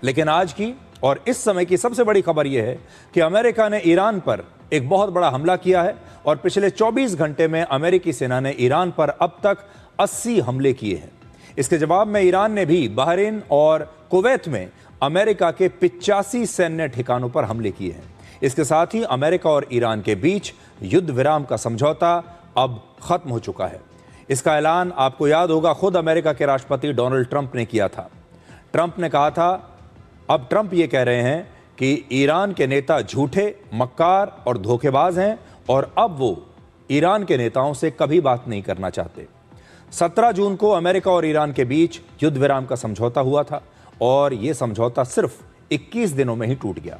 लेकिन आज की और इस समय की सबसे बड़ी खबर यह है कि अमेरिका ने ईरान पर एक बहुत बड़ा हमला किया है और पिछले 24 घंटे में अमेरिकी सेना ने ईरान पर अब तक 80 हमले किए हैं। इसके जवाब में ईरान ने भी बहरीन और कुवैत में अमेरिका के 85 सैन्य ठिकानों पर हमले किए हैं। इसके साथ ही अमेरिका और ईरान के बीच युद्ध विराम का समझौता अब खत्म हो चुका है। इसका ऐलान आपको याद होगा खुद अमेरिका के राष्ट्रपति डोनाल्ड ट्रंप ने किया था। ट्रंप ने कहा था, अब ट्रंप ये कह रहे हैं कि ईरान के नेता झूठे, मक्कार और धोखेबाज हैं और अब वो ईरान के नेताओं से कभी बात नहीं करना चाहते। 17 जून को अमेरिका और ईरान के बीच युद्ध विराम का समझौता हुआ था और यह समझौता सिर्फ 21 दिनों में ही टूट गया।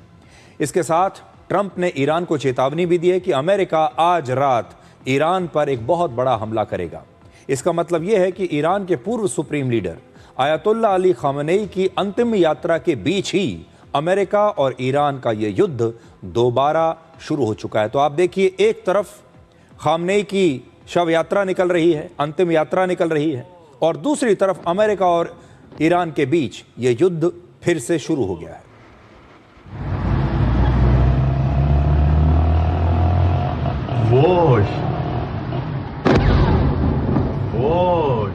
इसके साथ ट्रंप ने ईरान को चेतावनी भी दी है कि अमेरिका आज रात ईरान पर एक बहुत बड़ा हमला करेगा। इसका मतलब यह है कि ईरान के पूर्व supreme leader Ayatollah Ali Khamenei की अंतिम यात्रा के बीच ही अमेरिका और ईरान का यह युद्ध दोबारा शुरू हो चुका है। तो आप देखिए, एक तरफ खामेनेई की शव यात्रा निकल रही है, अंतिम यात्रा निकल रही है, और दूसरी तरफ अमेरिका और ईरान के बीच यह युद्ध फिर से शुरू हो गया है। Woj. Woj.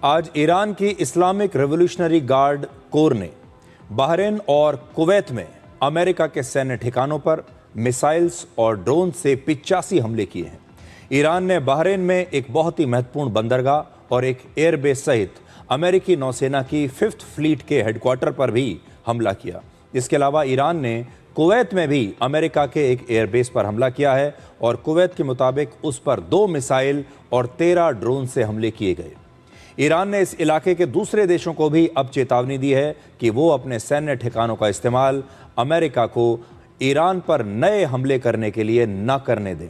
आज ईरान की इस्लामिक रेवोल्यूशनरी गार्ड कोर ने बहरीन और कुवैत में अमेरिका के सैन्य ठिकानों पर मिसाइल्स और ड्रोन से 85 हमले किए हैं। ईरान ने बहरीन में एक बहुत ही महत्वपूर्ण बंदरगाह और एक एयरबेस सहित अमेरिकी नौसेना की 5th फ्लीट के हेडक्वार्टर पर भी हमला किया। इसके अलावा ईरान ने कुवैत में भी अमेरिका के एक एयरबेस पर हमला किया है और कुवैत के मुताबिक उस पर 2 मिसाइल और 13 ड्रोन से हमले किए गए। ईरान ने इस इलाके के दूसरे देशों को भी अब चेतावनी दी है कि वो अपने सैन्य ठिकानों का इस्तेमाल अमेरिका को ईरान पर नए हमले करने के लिए न करने दें।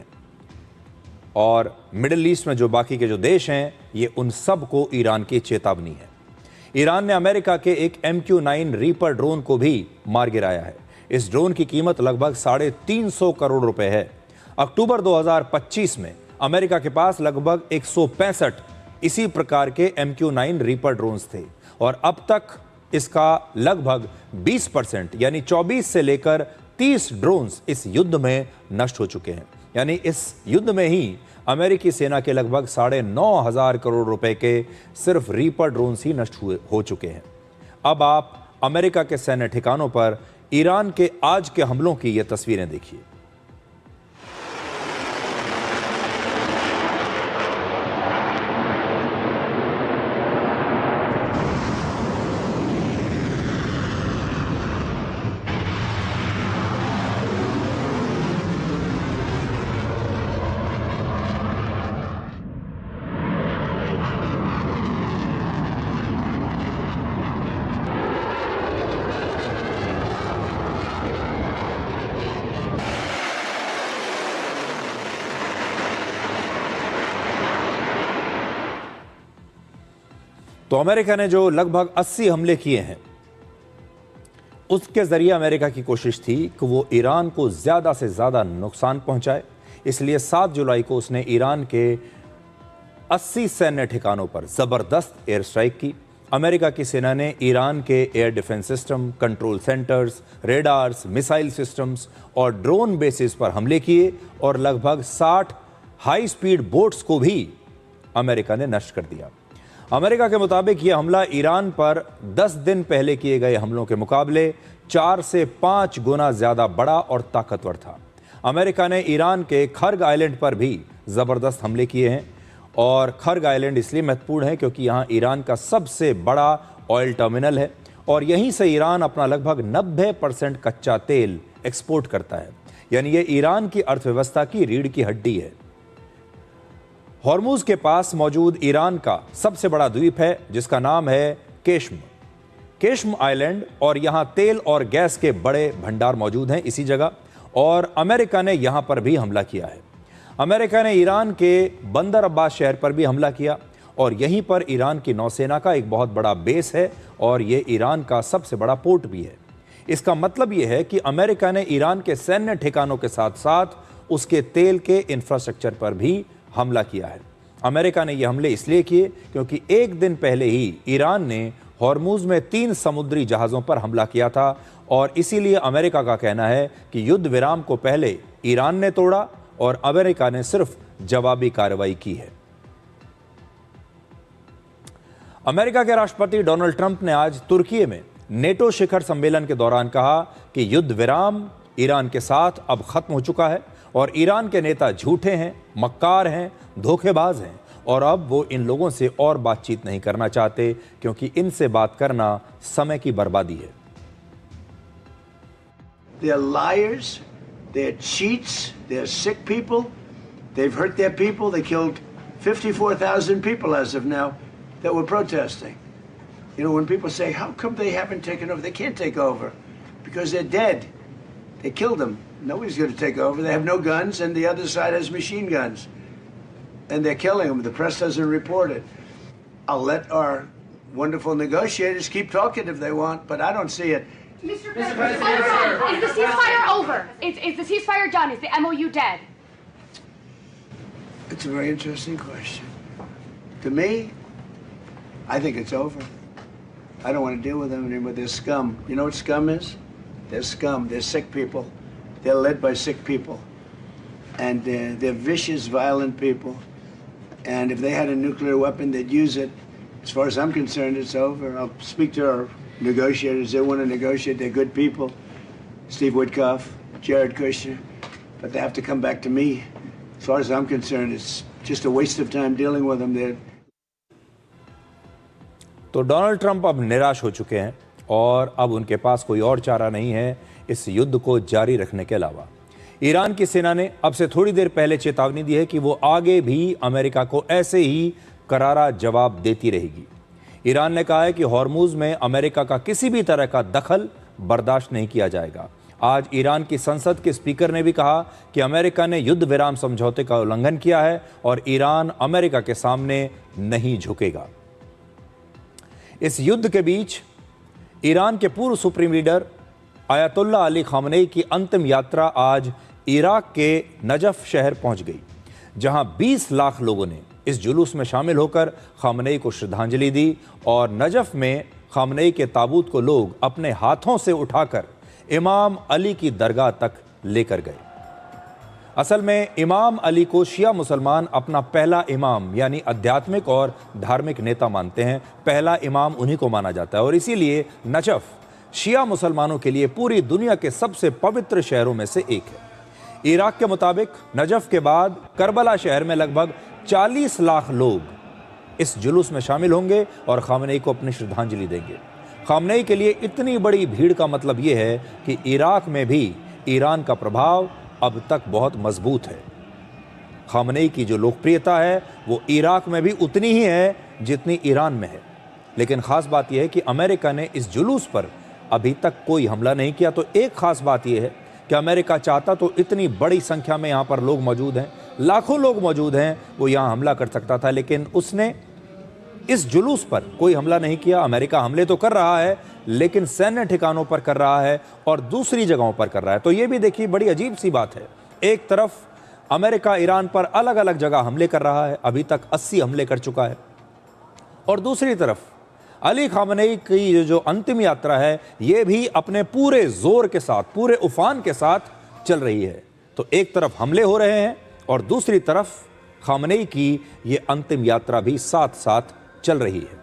और मिडिल ईस्ट में जो बाकी के जो देश हैं, ये उन सब को ईरान की चेतावनी है। ईरान ने अमेरिका के एक MQ-9 रीपर ड्रोन को भी मार गिराया है। इस ड्रोन की कीमत लगभग 350 करोड़ रुपए है। अक्टूबर 2025 में अमेरिका के पास लगभग 165 इसी प्रकार के MQ-9 रीपर ड्रोन्स थे और अब तक इसका लगभग 20% यानी 24 से लेकर 30 ड्रोन्स इस युद्ध में नष्ट हो चुके हैं। यानी इस युद्ध में ही अमेरिकी सेना के लगभग 9,500 करोड़ रुपए के सिर्फ रीपर ड्रोन्स ही नष्ट हो चुके हैं। अब आप अमेरिका के सैन्य ठिकानों पर ईरान के आज के हमलों की ये तस्वीरें देखिए। तो अमेरिका ने जो लगभग 80 हमले किए हैं, उसके जरिए अमेरिका की कोशिश थी कि वो ईरान को ज्यादा से ज्यादा नुकसान पहुंचाए। इसलिए 7 जुलाई को उसने ईरान के 80 सैन्य ठिकानों पर जबरदस्त एयर स्ट्राइक की। अमेरिका की सेना ने ईरान के air defence system, control centres, radars, missile systems और ड्रोन बेसिस पर हमले किए और लगभग 60 हाई स्पीड बोट्स को भी अमेरिका ने नष्ट कर दिया। अमेरिका के मुताबिक यह हमला ईरान पर 10 दिन पहले किए गए हमलों के मुकाबले 4 से 5 गुना ज्यादा बड़ा और ताकतवर था। अमेरिका ने ईरान के खर्ग आइलैंड पर भी जबरदस्त हमले किए हैं और खर्ग आइलैंड इसलिए महत्वपूर्ण है क्योंकि यहां ईरान का सबसे बड़ा ऑयल टर्मिनल है और यहीं से ईरान अपना लगभग 90% कच्चा तेल एक्सपोर्ट करता है। यानी ये ईरान की अर्थव्यवस्था की रीढ़ की हड्डी है। हॉर्मुज के पास मौजूद ईरान का सबसे बड़ा द्वीप है जिसका नाम है केश्म आइलैंड, और यहां तेल और गैस के बड़े भंडार मौजूद हैं इसी जगह। और अमेरिका ने यहां पर भी हमला किया है। अमेरिका ने ईरान के बंदर अब्बास शहर पर भी हमला किया और यहीं पर ईरान की नौसेना का एक बहुत बड़ा बेस है और यह ईरान का सबसे बड़ा पोर्ट भी है। इसका मतलब यह है कि अमेरिका ने ईरान के सैन्य ठिकानों के साथ साथ उसके तेल के इंफ्रास्ट्रक्चर पर भी हमला किया है। अमेरिका ने यह हमले इसलिए किए क्योंकि एक दिन पहले ही ईरान ने हॉर्मुज में 3 समुद्री जहाज़ों पर हमला किया था और इसीलिए अमेरिका का कहना है कि युद्ध विराम को पहले ईरान ने तोड़ा और अमेरिका ने सिर्फ जवाबी कार्रवाई की है। अमेरिका के राष्ट्रपति डोनाल्ड ट्रंप ने आज तुर्की में नेटो शिखर सम्मेलन के दौरान कहा कि युद्ध विराम ईरान के साथ अब खत्म हो चुका है और ईरान के नेता झूठे हैं, मक्कार हैं, धोखेबाज हैं और अब वो इन लोगों से और बातचीत नहीं करना चाहते क्योंकि इनसे बात करना समय की बर्बादी है। They're liars, they're cheats, they're sick people, they've hurt their people, they killed 54,000 people as of now that were protesting. You know, when people say, how come they haven't taken over? They can't take over because they're dead. They killed them. Nobody's going to take over. They have no guns and the other side has machine guns. And they're killing them. The press doesn't report it. I'll let our wonderful negotiators keep talking if they want, but I don't see it. Mr. President, is the ceasefire over? Is the ceasefire done? Is the MOU dead? It's a very interesting question. To me, I think it's over. I don't want to deal with them anymore. They're scum. You know what scum is? They're scum. They're sick people. They're led by sick people. And they're vicious, violent people. And if they had a nuclear weapon, they'd use it. As far as I'm concerned, it's over. I'll speak to our negotiators. They want to negotiate. They're good people. Steve Witkoff, Jared Kushner. But they have to come back to me. As far as I'm concerned, it's just a waste of time dealing with them. They're तो Donald Trump अब निराश हो चुके हैं और अब उनके पास कोई और चारा नहीं है इस युद्ध को जारी रखने के अलावा। ईरान की सेना ने अब से थोड़ी देर पहले चेतावनी दी है कि वो आगे भी अमेरिका को ऐसे ही करारा जवाब देती रहेगी। ईरान ने कहा है कि हॉर्मुज में अमेरिका का किसी भी तरह का दखल बर्दाश्त नहीं किया जाएगा। आज ईरान की संसद के स्पीकर ने भी कहा कि अमेरिका ने युद्ध विराम समझौते का उल्लंघन किया है और ईरान अमेरिका के सामने नहीं झुकेगा। इस युद्ध के बीच ईरान के पूर्व supreme leader ayatollah Ali Khamenei की अंतिम यात्रा आज इराक के नजफ शहर पहुंच गई, जहां 20 लाख लोगों ने इस जुलूस में शामिल होकर खामनेई को श्रद्धांजलि दी और नजफ में खामनेई के ताबूत को लोग अपने हाथों से उठाकर इमाम अली की दरगाह तक लेकर गए। असल में इमाम अली को शिया मुसलमान अपना पहला इमाम यानी आध्यात्मिक और धार्मिक नेता मानते हैं। पहला इमाम उन्हीं को माना जाता है और इसीलिए नजफ शिया मुसलमानों के लिए पूरी दुनिया के सबसे पवित्र शहरों में से एक है। इराक के मुताबिक नजफ के बाद करबला शहर में लगभग 40 लाख लोग इस जुलूस में शामिल होंगे और खामनेई को अपनी श्रद्धांजलि देंगे। खामनेई के लिए इतनी बड़ी भीड़ का मतलब यह है कि इराक में भी ईरान का प्रभाव अब तक बहुत मजबूत है। खामनेई की जो लोकप्रियता है वो इराक में भी उतनी ही है जितनी ईरान में है। लेकिन खास बात यह है कि अमेरिका ने इस जुलूस पर अभी तक कोई हमला नहीं किया। तो एक खास बात यह है कि अमेरिका चाहता तो इतनी बड़ी संख्या में यहाँ पर लोग मौजूद हैं, लाखों लोग मौजूद हैं, वो यहाँ हमला कर सकता था, लेकिन उसने इस जुलूस पर कोई हमला नहीं किया। अमेरिका हमले तो कर रहा है लेकिन सैन्य ठिकानों पर कर रहा है और दूसरी जगहों पर कर रहा है। तो ये भी देखिए बड़ी अजीब सी बात है। एक तरफ अमेरिका ईरान पर अलग अलग जगह हमले कर रहा है, अभी तक 80 हमले कर चुका है, और दूसरी तरफ अली खामनेई की जो अंतिम यात्रा है ये भी अपने पूरे जोर के साथ, पूरे उफान के साथ चल रही है। तो एक तरफ हमले हो रहे हैं और दूसरी तरफ खामनेई की ये अंतिम यात्रा भी साथ साथ चल रही है।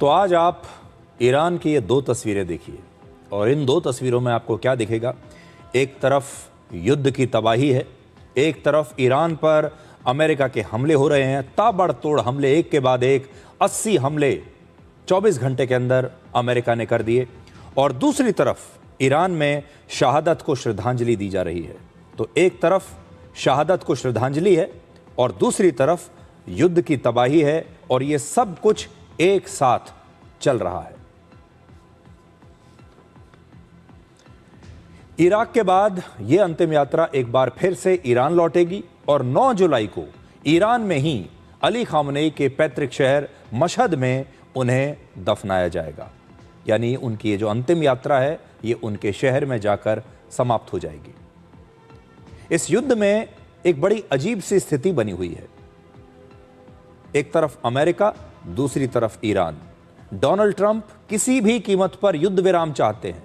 तो आज आप ईरान की ये दो तस्वीरें देखिए और इन दो तस्वीरों में आपको क्या दिखेगा। एक तरफ युद्ध की तबाही है, एक तरफ ईरान पर अमेरिका के हमले हो रहे हैं, ताबड़तोड़ हमले, एक के बाद एक 80 हमले 24 घंटे के अंदर अमेरिका ने कर दिए, और दूसरी तरफ ईरान में शहादत को श्रद्धांजलि दी जा रही है। तो एक तरफ शहादत को श्रद्धांजलि है और दूसरी तरफ युद्ध की तबाही है, और ये सब कुछ एक साथ चल रहा है। इराक के बाद यह अंतिम यात्रा एक बार फिर से ईरान लौटेगी और 9 जुलाई को ईरान में ही अली खामनेई के पैतृक शहर मशहद में उन्हें दफनाया जाएगा। यानी उनकी ये जो अंतिम यात्रा है ये उनके शहर में जाकर समाप्त हो जाएगी। इस युद्ध में एक बड़ी अजीब सी स्थिति बनी हुई है। एक तरफ अमेरिका, दूसरी तरफ ईरान। डोनाल्ड ट्रंप किसी भी कीमत पर युद्ध विराम चाहते हैं।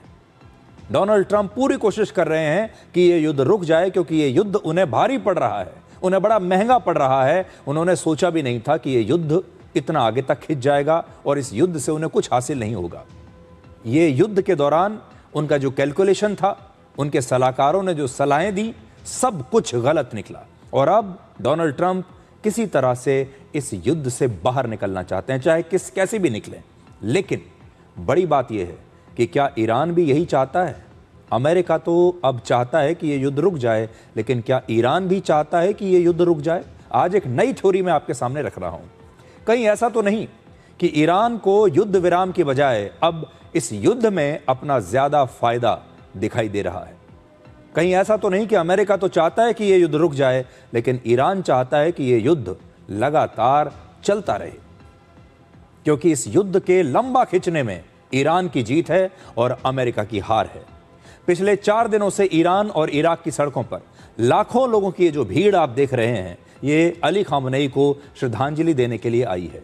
डोनाल्ड ट्रंप पूरी कोशिश कर रहे हैं कि ये युद्ध रुक जाए, क्योंकि ये युद्ध उन्हें भारी पड़ रहा है, उन्हें बड़ा महंगा पड़ रहा है। उन्होंने सोचा भी नहीं था कि ये युद्ध इतना आगे तक खिंच जाएगा और इस युद्ध से उन्हें कुछ हासिल नहीं होगा। ये युद्ध के दौरान उनका जो कैलकुलेशन था, उनके सलाहकारों ने जो सलाहें दी, सब कुछ गलत निकला और अब डोनाल्ड ट्रंप किसी तरह से इस युद्ध से बाहर निकलना चाहते हैं, चाहे कैसे भी निकलें। लेकिन बड़ी बात यह है कि क्या ईरान भी यही चाहता है? अमेरिका तो अब चाहता है कि ये युद्ध रुक जाए, लेकिन क्या ईरान भी चाहता है कि ये युद्ध रुक जाए? आज एक नई थ्योरी मैं आपके सामने रख रहा हूं। कहीं ऐसा तो नहीं कि ईरान को युद्ध विराम की बजाय अब इस युद्ध में अपना ज्यादा फायदा दिखाई दे रहा है? कहीं ऐसा तो नहीं कि अमेरिका तो चाहता है कि ये युद्ध रुक जाए, लेकिन ईरान चाहता है कि ये युद्ध लगातार चलता रहे, क्योंकि इस युद्ध के लंबा खिंचने में ईरान की जीत है और अमेरिका की हार है। पिछले 4 दिनों से ईरान और इराक की सड़कों पर लाखों लोगों की ये जो भीड़ आप देख रहे हैं, ये अली खामनेई को श्रद्धांजलि देने के लिए आई है।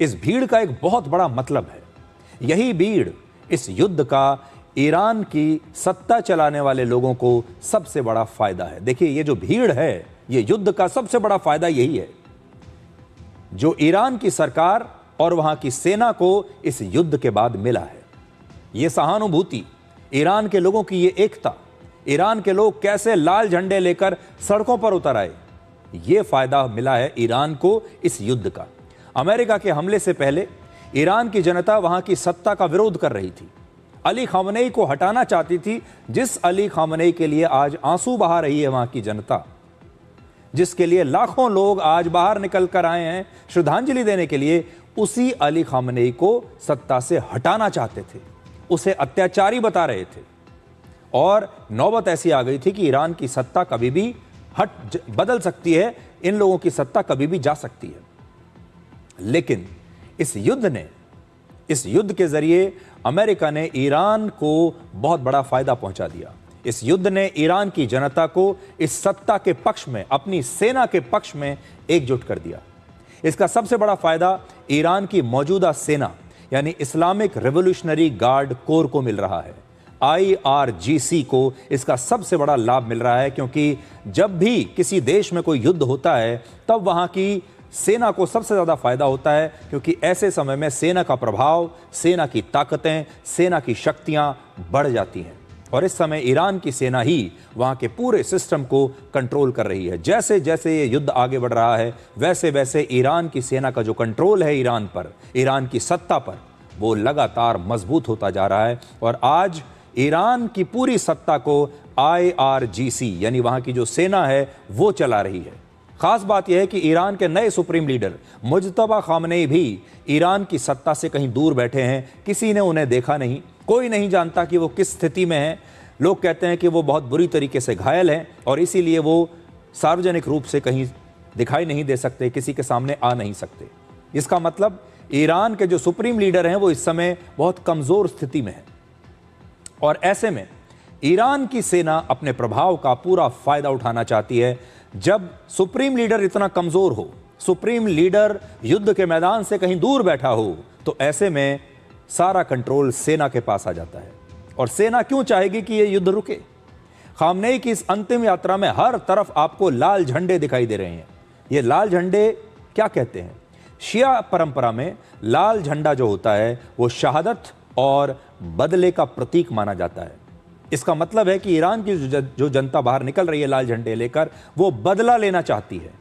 इस भीड़ का एक बहुत बड़ा मतलब है। यही भीड़ इस युद्ध का ईरान की सत्ता चलाने वाले लोगों को सबसे बड़ा फायदा है। देखिए, ये जो भीड़ है, ये युद्ध का सबसे बड़ा फायदा यही है जो ईरान की सरकार और वहां की सेना को इस युद्ध के बाद मिला है। ये सहानुभूति, ईरान के लोगों की ये एकता, ईरान के लोग कैसे लाल झंडे लेकर सड़कों पर उतर आए, ये फायदा मिला है ईरान को इस युद्ध का। अमेरिका के हमले से पहले ईरान की जनता वहां की सत्ता का विरोध कर रही थी, अली खामनेई को हटाना चाहती थी। जिस अली खामनेई के लिए आज आंसू बहा रही है वहां की जनता, जिसके लिए लाखों लोग आज बाहर निकल कर आए हैं श्रद्धांजलि देने के लिए, उसी अली खामनेई को सत्ता से हटाना चाहते थे, उसे अत्याचारी बता रहे थे। और नौबत ऐसी आ गई थी कि ईरान की सत्ता कभी भी बदल सकती है, इन लोगों की सत्ता कभी भी जा सकती है। लेकिन इस युद्ध के जरिए अमेरिका ने ईरान को बहुत बड़ा फायदा पहुंचा दिया। इस युद्ध ने ईरान की जनता को इस सत्ता के पक्ष में, अपनी सेना के पक्ष में एकजुट कर दिया। इसका सबसे बड़ा फायदा ईरान की मौजूदा सेना यानी इस्लामिक रिवॉल्यूशनरी गार्ड कोर को मिल रहा है। IRGC को इसका सबसे बड़ा लाभ मिल रहा है, क्योंकि जब भी किसी देश में कोई युद्ध होता है तब वहां की सेना को सबसे ज़्यादा फायदा होता है, क्योंकि ऐसे समय में सेना का प्रभाव, सेना की ताकतें, सेना की शक्तियां बढ़ जाती हैं। और इस समय ईरान की सेना ही वहां के पूरे सिस्टम को कंट्रोल कर रही है। जैसे जैसे ये युद्ध आगे बढ़ रहा है वैसे वैसे ईरान की सेना का जो कंट्रोल है ईरान पर, ईरान की सत्ता पर, वो लगातार मजबूत होता जा रहा है। और आज ईरान की पूरी सत्ता को IRGC यानी वहां की जो सेना है वो चला रही है। खास बात यह है कि ईरान के नए सुप्रीम लीडर मुज्तबा खामनेई भी ईरान की सत्ता से कहीं दूर बैठे हैं। किसी ने उन्हें देखा नहीं, कोई नहीं जानता कि वो किस स्थिति में हैं। लोग कहते हैं कि वो बहुत बुरी तरीके से घायल हैं और इसीलिए वो सार्वजनिक रूप से कहीं दिखाई नहीं दे सकते, किसी के सामने आ नहीं सकते। इसका मतलब ईरान के जो सुप्रीम लीडर हैं वो इस समय बहुत कमज़ोर स्थिति में है। और ऐसे में ईरान की सेना अपने प्रभाव का पूरा फायदा उठाना चाहती है। जब सुप्रीम लीडर इतना कमज़ोर हो, सुप्रीम लीडर युद्ध के मैदान से कहीं दूर बैठा हो, तो ऐसे में सारा कंट्रोल सेना के पास आ जाता है। और सेना क्यों चाहेगी कि यह युद्ध रुके? खामनेई की इस अंतिम यात्रा में हर तरफ आपको लाल झंडे दिखाई दे रहे हैं। ये लाल झंडे क्या कहते हैं? शिया परंपरा में लाल झंडा जो होता है वो शहादत और बदले का प्रतीक माना जाता है। इसका मतलब है कि ईरान की जो जनता बाहर निकल रही है लाल झंडे लेकर, वो बदला लेना चाहती है।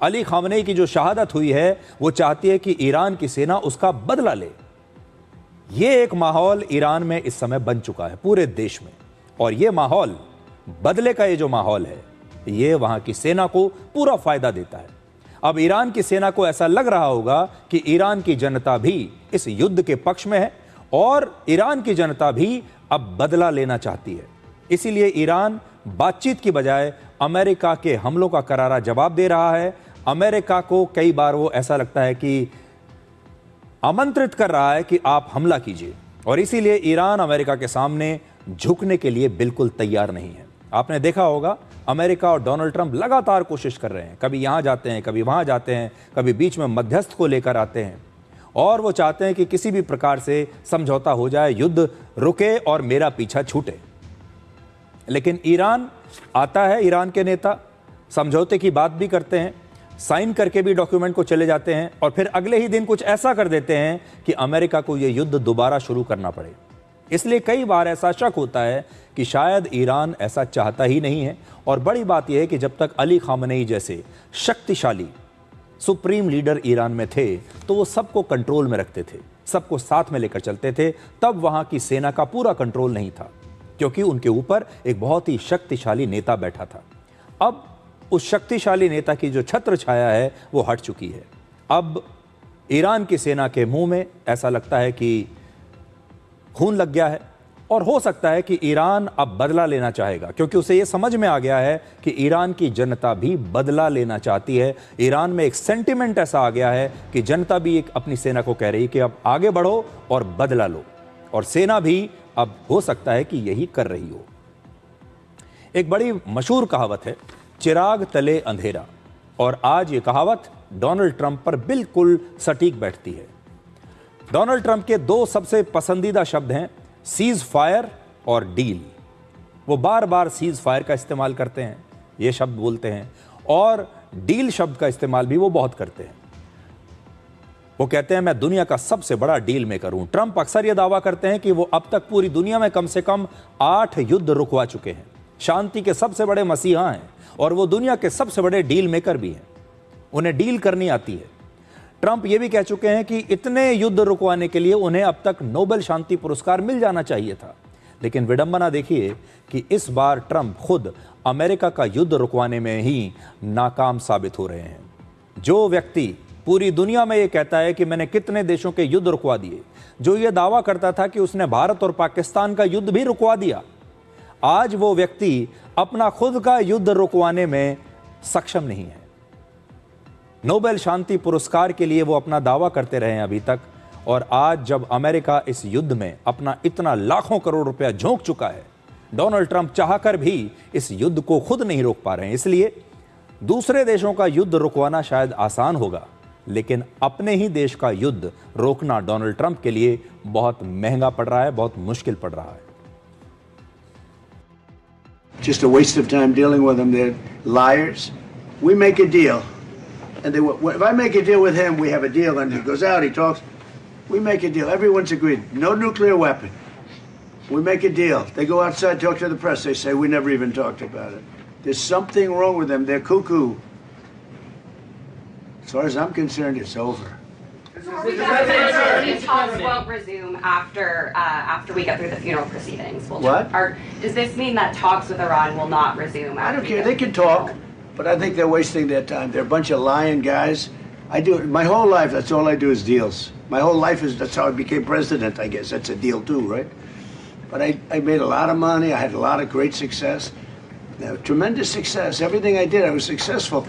अली खामनेई की जो शहादत हुई है वो चाहती है कि ईरान की सेना उसका बदला ले। ये एक माहौल ईरान में इस समय बन चुका है पूरे देश में। और ये माहौल, बदले का ये जो माहौल है, ये वहां की सेना को पूरा फायदा देता है। अब ईरान की सेना को ऐसा लग रहा होगा कि ईरान की जनता भी इस युद्ध के पक्ष में है और ईरान की जनता भी अब बदला लेना चाहती है। इसीलिए ईरान बातचीत की बजाय अमेरिका के हमलों का करारा जवाब दे रहा है। अमेरिका को कई बार वो ऐसा लगता है कि आमंत्रित कर रहा है कि आप हमला कीजिए, और इसीलिए ईरान अमेरिका के सामने झुकने के लिए बिल्कुल तैयार नहीं है। आपने देखा होगा अमेरिका और डोनाल्ड ट्रंप लगातार कोशिश कर रहे हैं, कभी यहां जाते हैं, कभी वहां जाते हैं, कभी बीच में मध्यस्थ को लेकर आते हैं, और वो चाहते हैं कि किसी भी प्रकार से समझौता हो जाए, युद्ध रुके और मेरा पीछा छूटे। लेकिन ईरान आता है, ईरान के नेता समझौते की बात भी करते हैं, साइन करके भी डॉक्यूमेंट को चले जाते हैं, और फिर अगले ही दिन कुछ ऐसा कर देते हैं कि अमेरिका को यह युद्ध दोबारा शुरू करना पड़े। इसलिए कई बार ऐसा शक होता है कि शायद ईरान ऐसा चाहता ही नहीं है। और बड़ी बात यह है कि जब तक अली खामनेई जैसे शक्तिशाली सुप्रीम लीडर ईरान में थे तो वो सबको कंट्रोल में रखते थे, सबको साथ में लेकर चलते थे। तब वहां की सेना का पूरा कंट्रोल नहीं था, क्योंकि उनके ऊपर एक बहुत ही शक्तिशाली नेता बैठा था। अब उस शक्तिशाली नेता की जो छत्र छाया है वो हट चुकी है। अब ईरान की सेना के मुंह में ऐसा लगता है कि खून लग गया है, और हो सकता है कि ईरान अब बदला लेना चाहेगा, क्योंकि उसे यह समझ में आ गया है कि ईरान की जनता भी बदला लेना चाहती है। ईरान में एक सेंटिमेंट ऐसा आ गया है कि जनता भी एक अपनी सेना को कह रही है कि अब आगे बढ़ो और बदला लो, और सेना भी अब हो सकता है कि यही कर रही हो। एक बड़ी मशहूर कहावत है, चिराग तले अंधेरा, और आज ये कहावत डोनाल्ड ट्रंप पर बिल्कुल सटीक बैठती है। डोनाल्ड ट्रंप के दो सबसे पसंदीदा शब्द हैं, सीज फायर और डील। वो बार बार सीज फायर का इस्तेमाल करते हैं, ये शब्द बोलते हैं, और डील शब्द का इस्तेमाल भी वो बहुत करते हैं। वो कहते हैं मैं दुनिया का सबसे बड़ा डील मेकर हूं। ट्रंप अक्सर ये दावा करते हैं कि वो अब तक पूरी दुनिया में कम से कम 8 युद्ध रुकवा चुके हैं, शांति के सबसे बड़े मसीहा हैं, और वो दुनिया के सबसे बड़े डील मेकर भी हैं। उन्हें डील करनी आती है। ट्रंप ये भी कह चुके हैं कि इतने युद्ध रुकवाने के लिए उन्हें अब तक नोबेल शांति पुरस्कार मिल जाना चाहिए था। लेकिन विडंबना देखिए कि इस बार ट्रंप खुद अमेरिका का युद्ध रुकवाने में ही नाकाम साबित हो रहे हैं। जो व्यक्ति पूरी दुनिया में ये कहता है कि मैंने कितने देशों के युद्ध रुकवा दिए, जो ये दावा करता था कि उसने भारत और पाकिस्तान का युद्ध भी रुकवा दिया, आज वो व्यक्ति अपना खुद का युद्ध रुकवाने में सक्षम नहीं है। नोबेल शांति पुरस्कार के लिए वो अपना दावा करते रहे हैं अभी तक, और आज जब अमेरिका इस युद्ध में अपना इतना लाखों करोड़ रुपया झोंक चुका है, डोनाल्ड ट्रंप चाहकर भी इस युद्ध को खुद नहीं रोक पा रहे हैं। इसलिए दूसरे देशों का युद्ध रुकवाना शायद आसान होगा, लेकिन अपने ही देश का युद्ध रोकना डोनाल्ड ट्रंप के लिए बहुत महंगा पड़ रहा है, बहुत मुश्किल पड़ रहा है। Just a waste of time dealing with them. They're liars. We make a deal, and if I make a deal with him, we have a deal, and he goes out, he talks. We make a deal. Everyone's agreed. No nuclear weapon. We make a deal. They go outside, talk to the press. They say, we never even talked about it. There's something wrong with them. They're cuckoo. As far as I'm concerned, it's over. These talks won't resume after we get through the funeral proceedings. What? Does this mean that talks with Iran will not resume? I don't care. They can talk, but I think they're wasting their time. They're a bunch of lying guys. I do my whole life. That's all I do is deals. My whole life that's how I became president. I guess that's a deal too, right? But I made a lot of money. I had a lot of great success, tremendous success. Everything I did, I was successful.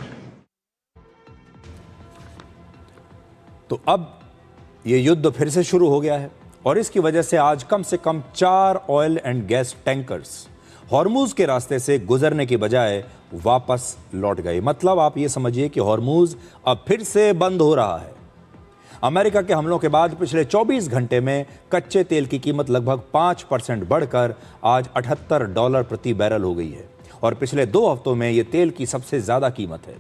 तो अब ये युद्ध फिर से शुरू हो गया है और इसकी वजह से आज कम से कम 4 oil and gas tankers Hormuz के रास्ते से गुजरने की बजाय वापस लौट गए। मतलब आप ये समझिए कि हॉर्मुज अब फिर से बंद हो रहा है। अमेरिका के हमलों के बाद पिछले 24 घंटे में कच्चे तेल की कीमत लगभग 5% बढ़कर आज $78 प्रति बैरल हो गई है और पिछले 2 हफ्तों में यह तेल की सबसे ज्यादा कीमत है।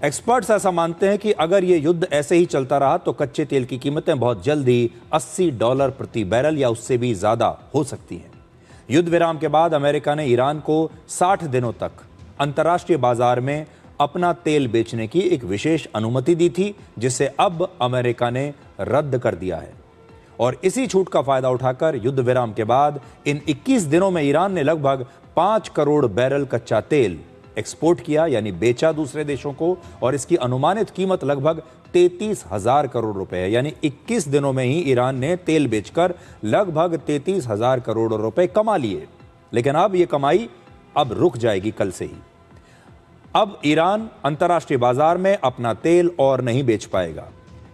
एक्सपर्ट्स ऐसा मानते हैं कि अगर यह युद्ध ऐसे ही चलता रहा तो कच्चे तेल की कीमतें बहुत जल्दी $80 प्रति बैरल या उससे भी ज्यादा हो सकती हैं। युद्ध विराम के बाद अमेरिका ने ईरान को 60 दिनों तक अंतर्राष्ट्रीय बाजार में अपना तेल बेचने की एक विशेष अनुमति दी थी, जिसे अब अमेरिका ने रद्द कर दिया है। और इसी छूट का फायदा उठाकर युद्ध विराम के बाद इन 21 दिनों में ईरान ने लगभग 5 करोड़ बैरल कच्चा तेल एक्सपोर्ट किया, यानी बेचा दूसरे देशों को, और इसकी अनुमानित कीमत लगभग 33,000 करोड़ रुपए है। यानी 21 दिनों में ही ईरान ने तेल बेचकर लगभग 33,000 करोड़ रुपए कमा लिए। लेकिन अब यह कमाई अब रुक जाएगी कल से ही। अब ईरान अंतर्राष्ट्रीय बाजार में अपना तेल और नहीं बेच पाएगा,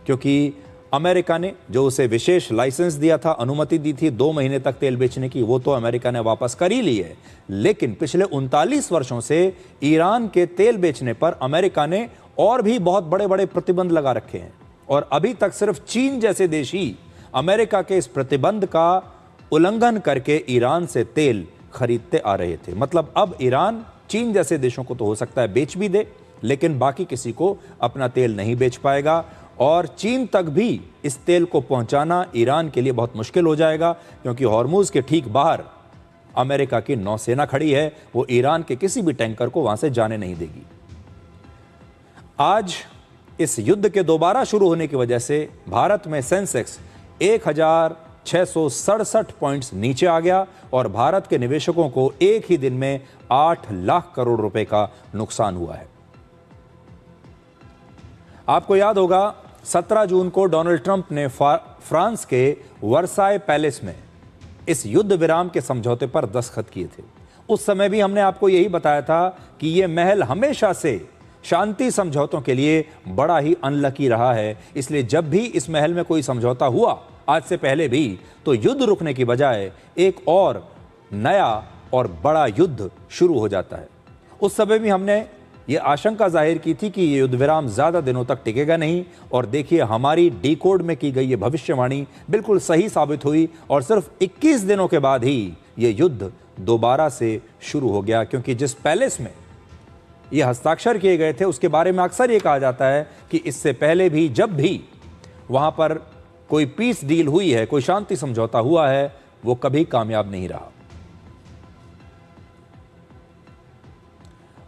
क्योंकि अमेरिका ने जो उसे विशेष लाइसेंस दिया था, अनुमति दी थी 2 महीने तक तेल बेचने की, वो तो अमेरिका ने वापस कर ही ली है। लेकिन पिछले 39 वर्षों से ईरान के तेल बेचने पर अमेरिका ने और भी बहुत बड़े बड़े प्रतिबंध लगा रखे हैं और अभी तक सिर्फ चीन जैसे देश ही अमेरिका के इस प्रतिबंध का उल्लंघन करके ईरान से तेल खरीदते आ रहे थे। मतलब अब ईरान चीन जैसे देशों को तो हो सकता है बेच भी दे, लेकिन बाकी किसी को अपना तेल नहीं बेच पाएगा और चीन तक भी इस तेल को पहुंचाना ईरान के लिए बहुत मुश्किल हो जाएगा, क्योंकि हॉर्मुज के ठीक बाहर अमेरिका की नौसेना खड़ी है। वो ईरान के किसी भी टैंकर को वहां से जाने नहीं देगी। आज इस युद्ध के दोबारा शुरू होने की वजह से भारत में सेंसेक्स 1,667 पॉइंट्स नीचे आ गया और भारत के निवेशकों को एक ही दिन में 8 लाख करोड़ रुपए का नुकसान हुआ है। आपको याद होगा 17 जून को डोनाल्ड ट्रंप ने फ्रांस के वर्साय पैलेस में इस युद्ध विराम के समझौते पर दस्तखत किए थे। उस समय भी हमने आपको यही बताया था कि यह महल हमेशा से शांति समझौतों के लिए बड़ा ही अनलकी रहा है, इसलिए जब भी इस महल में कोई समझौता हुआ आज से पहले भी, तो युद्ध रुकने की बजाय एक और नया और बड़ा युद्ध शुरू हो जाता है। उस समय भी हमने ये आशंका जाहिर की थी कि ये युद्ध विराम ज्यादा दिनों तक टिकेगा नहीं, और देखिए हमारी डिकोड में की गई ये भविष्यवाणी बिल्कुल सही साबित हुई और सिर्फ 21 दिनों के बाद ही ये युद्ध दोबारा से शुरू हो गया। क्योंकि जिस पैलेस में ये हस्ताक्षर किए गए थे उसके बारे में अक्सर ये कहा जाता है कि इससे पहले भी जब भी वहां पर कोई पीस डील हुई है, कोई शांति समझौता हुआ है, वो कभी कामयाब नहीं रहा।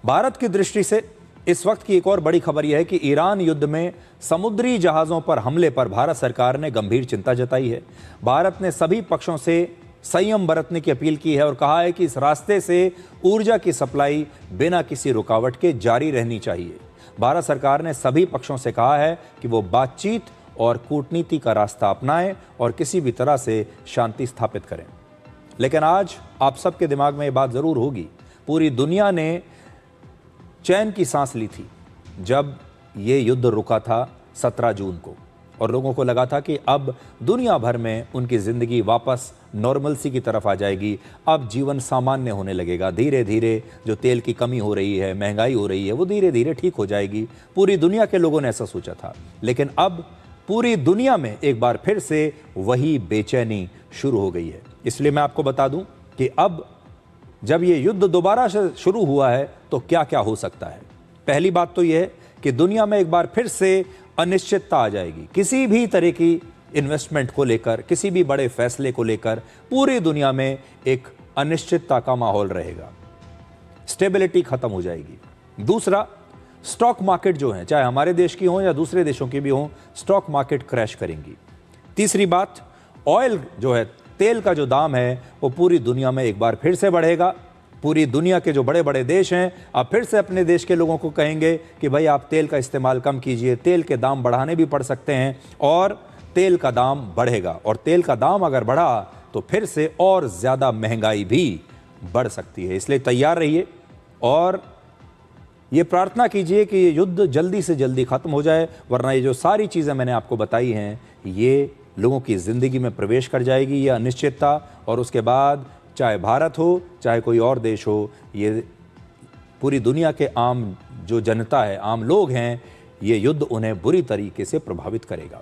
भारत की दृष्टि से इस वक्त की एक और बड़ी खबर यह है कि ईरान युद्ध में समुद्री जहाजों पर हमले पर भारत सरकार ने गंभीर चिंता जताई है। भारत ने सभी पक्षों से संयम बरतने की अपील की है और कहा है कि इस रास्ते से ऊर्जा की सप्लाई बिना किसी रुकावट के जारी रहनी चाहिए। भारत सरकार ने सभी पक्षों से कहा है कि वो बातचीत और कूटनीति का रास्ता अपनाएं और किसी भी तरह से शांति स्थापित करें। लेकिन आज आप सबके दिमाग में ये बात जरूर होगी, पूरी दुनिया ने चैन की सांस ली थी जब ये युद्ध रुका था 17 जून को, और लोगों को लगा था कि अब दुनिया भर में उनकी जिंदगी वापस नॉर्मलसी की तरफ आ जाएगी, अब जीवन सामान्य होने लगेगा। धीरे धीरे जो तेल की कमी हो रही है, महंगाई हो रही है, वो धीरे धीरे ठीक हो जाएगी। पूरी दुनिया के लोगों ने ऐसा सोचा था, लेकिन अब पूरी दुनिया में एक बार फिर से वही बेचैनी शुरू हो गई है। इसलिए मैं आपको बता दूं कि अब जब ये युद्ध दोबारा से शुरू हुआ है तो क्या क्या हो सकता है। पहली बात तो यह है कि दुनिया में एक बार फिर से अनिश्चितता आ जाएगी। किसी भी तरह की इन्वेस्टमेंट को लेकर, किसी भी बड़े फैसले को लेकर पूरी दुनिया में एक अनिश्चितता का माहौल रहेगा। स्टेबिलिटी खत्म हो जाएगी। दूसरा, स्टॉक मार्केट जो है, चाहे हमारे देश की हो या दूसरे देशों की भी हो, स्टॉक मार्केट क्रैश करेंगी। तीसरी बात, ऑयल जो है, तेल का जो दाम है वो पूरी दुनिया में एक बार फिर से बढ़ेगा। पूरी दुनिया के जो बड़े बड़े देश हैं अब फिर से अपने देश के लोगों को कहेंगे कि भाई आप तेल का इस्तेमाल कम कीजिए, तेल के दाम बढ़ाने भी पड़ सकते हैं और तेल का दाम बढ़ेगा। और तेल का दाम अगर बढ़ा तो फिर से और ज़्यादा महंगाई भी बढ़ सकती है। इसलिए तैयार रहिए और ये प्रार्थना कीजिए कि ये युद्ध जल्दी से जल्दी ख़त्म हो जाए, वरना ये जो सारी चीज़ें मैंने आपको बताई हैं ये लोगों की ज़िंदगी में प्रवेश कर जाएगी, ये अनिश्चितता। और उसके बाद चाहे भारत हो चाहे कोई और देश हो, ये पूरी दुनिया के आम जो जनता है, आम लोग हैं, ये युद्ध उन्हें बुरी तरीके से प्रभावित करेगा।